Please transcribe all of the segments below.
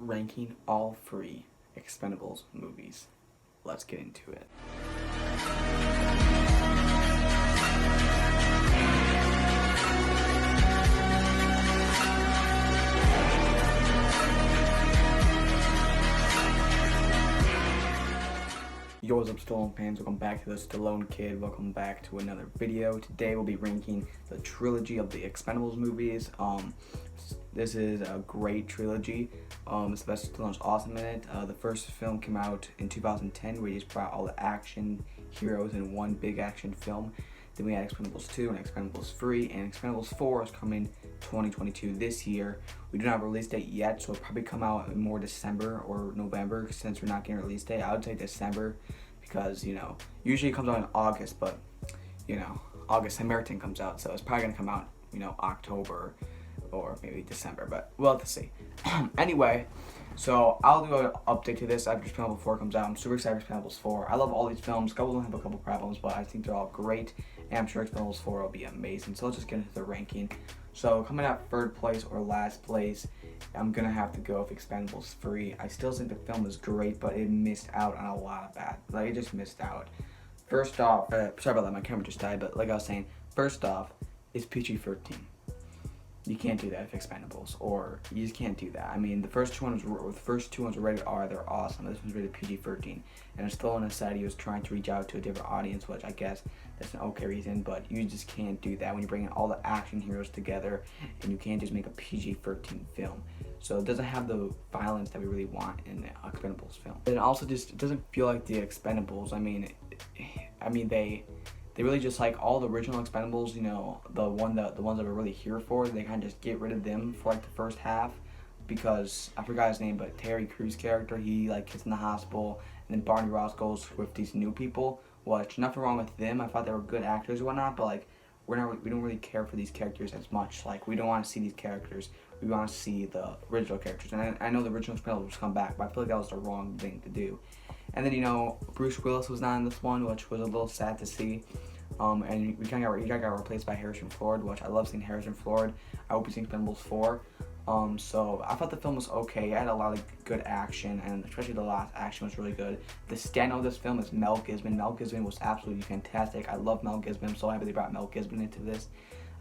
ranking all 3 Expendables movies. Let's get into it. Yo, what's up, Stallone fans? Welcome back to the Stallone Kid. Welcome back to another video. Today we'll be ranking the trilogy of the Expendables movies. This is a great trilogy. Sylvester Stallone's awesome in it. The first film came out in 2010, where he just brought all the action heroes in one big action film. Then we had Expendables 2 and Expendables 3, and Expendables 4 is coming 2022 this year. We do not have a release date yet, so it'll probably come out in more December or November, since we're not getting a release date. I would say December, because, usually it comes out in August, but, August Samaritan comes out, so it's probably going to come out, October or maybe December, but we'll have to see. Anyway, so I'll do an update to this after Expendable 4 comes out. I'm super excited for Expendables 4. I love all these films. A couple of them have a couple problems, but I think they're all great, and I'm sure Expendables 4 will be amazing. So let's just get into the ranking. So coming out third place or last place, I'm going to have to go with Expendables 3. I still think the film is great, but it missed out on a lot of bad. It just missed out. First off, sorry about that, my camera just died, but like I was saying, first off, it's PG-13. You can't do that with Expendables, or you just can't do that. I mean, the first two ones were rated R. They're awesome. This one's rated PG-13, and Stallone said he was trying to reach out to a different audience, which I guess that's an okay reason. But you just can't do that when you're bringing all the action heroes together, and you can't just make a PG-13 film. So it doesn't have the violence that we really want in the Expendables film. And it also just doesn't feel like the Expendables. I mean, they really just, like, all the original Expendables, the ones that we're really here for, they kind of just get rid of them for, like, the first half, because I forgot his name, but Terry Crews' character, he, like, gets in the hospital, and then Barney Ross goes with these new people, which, nothing wrong with them. I thought they were good actors and whatnot, but, like, we don't really care for these characters as much. Like, we don't want to see these characters. We want to see the original characters. And I know the original Expendables come back, but I feel like that was the wrong thing to do. And then, Bruce Willis was not in this one, which was a little sad to see. And he kind of got replaced by Harrison Ford, which I love seeing Harrison Ford. I hope he's in Expendables 4. So I thought the film was okay. It had a lot of good action, and especially the last action was really good. The standout of this film is Mel Gibson. Mel Gibson was absolutely fantastic. I love Mel Gibson. I'm so happy they brought Mel Gibson into this.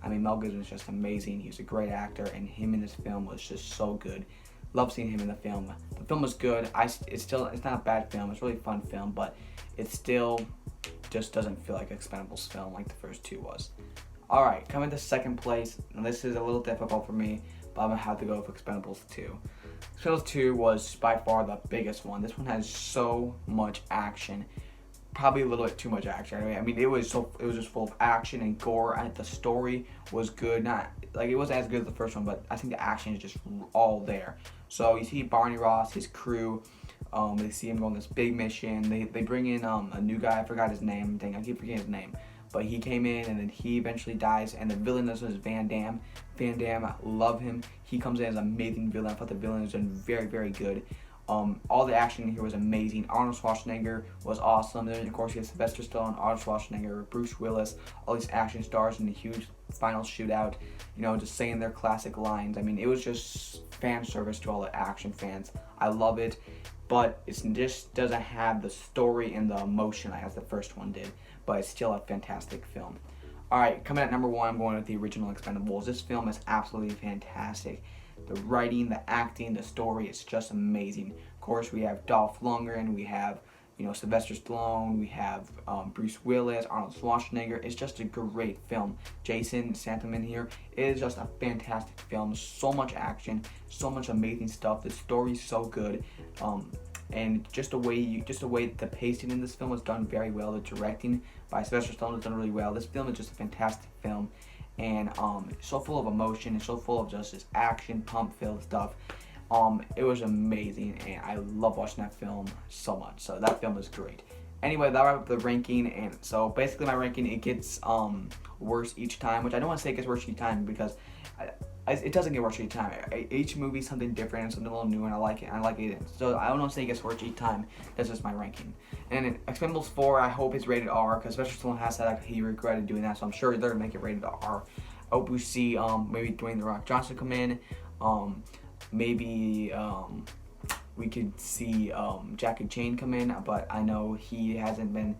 I mean, Mel Gibson is just amazing. He's a great actor, and him in this film was just so good. Love seeing him in the film. The film was good. It's not a bad film. It's a really fun film, but it still just doesn't feel like Expendables film like the first two was. Alright, coming to second place, and this is a little difficult for me, but I'm going to have to go with Expendables 2. Expendables 2 was by far the biggest one. This one has so much action. Probably a little bit too much action. I mean, it was just full of action and gore, and the story was good. It wasn't as good as the first one, but I think the action is just all there. So you see Barney Ross, his crew, they see him go on this big mission. They bring in a new guy. I forgot his name. Dang, I keep forgetting his name. But he came in, and then he eventually dies. And the villain is Van Damme. Van Damme, I love him. He comes in as an amazing villain. I thought the villain was done very, very good. All the action here was amazing. Arnold Schwarzenegger was awesome. Then, of course, you have Sylvester Stallone, Arnold Schwarzenegger, Bruce Willis, all these action stars in the huge final shootout, just saying their classic lines. I mean, it was just fan service to all the action fans. I love it, but it just doesn't have the story and the emotion as the first one did, but it's still a fantastic film. Alright, coming at number 1, I'm going with the original Expendables. This film is absolutely fantastic. The writing, the acting, the story, it's just amazing. Of course, we have Dolph Lundgren, we have, Sylvester Stallone, we have Bruce Willis, Arnold Schwarzenegger. It's just a great film. Jason Statham in here. It is just a fantastic film. So much action, so much amazing stuff. The story's so good. And just the way the pacing in this film was done very well. The directing by Sylvester Stallone was done really well. This film is just a fantastic film, and it's so full of emotion. It's so full of just this action, pump-filled stuff. It was amazing, and I love watching that film so much. So that film is great. Anyway, that wraps up the ranking, and so basically my ranking, it gets worse each time, which I don't want to say it gets worse each time, because it doesn't get worse each time. Each movie is something different and something a little new, and I like it. So I don't want to say it gets worse each time. That's just my ranking. And in Expendables 4, I hope it's rated R, because Sylvester Stallone has said he regretted doing that, so I'm sure they're going to make it rated R. I hope we see maybe Dwayne "The Rock" Johnson come in, maybe we could see Jackie Chan come in, but I know he hasn't been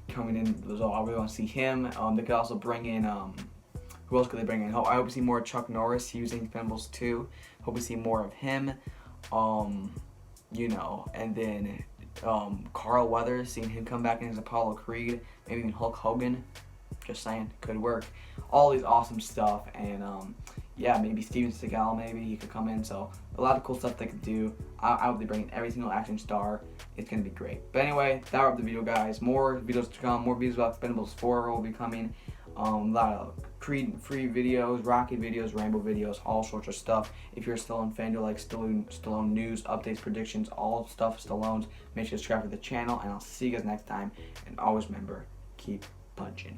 coming in, so I really want to see him. They could also bring in, who else could they bring in? I hope we see more of Chuck Norris using Expendables 2. Hope we see more of him. You know, and then Carl Weathers, seeing him come back in as Apollo Creed, maybe even Hulk Hogan. Just saying, could work. All these awesome stuff, and yeah, maybe Steven Seagal, maybe he could come in. So a lot of cool stuff they could do. I hope they bring in every single action star. It's gonna be great. But anyway, that wrapped the video, guys. More videos to come. More videos about Expendables 4 will be coming. A lot of Creed free videos, Rocky videos, Rambo videos, all sorts of stuff. If you're still in fan, you like Stallone news, updates, predictions, all stuff Stallone's, make sure to subscribe to the channel, and I'll see you guys next time. And always remember, keep punching.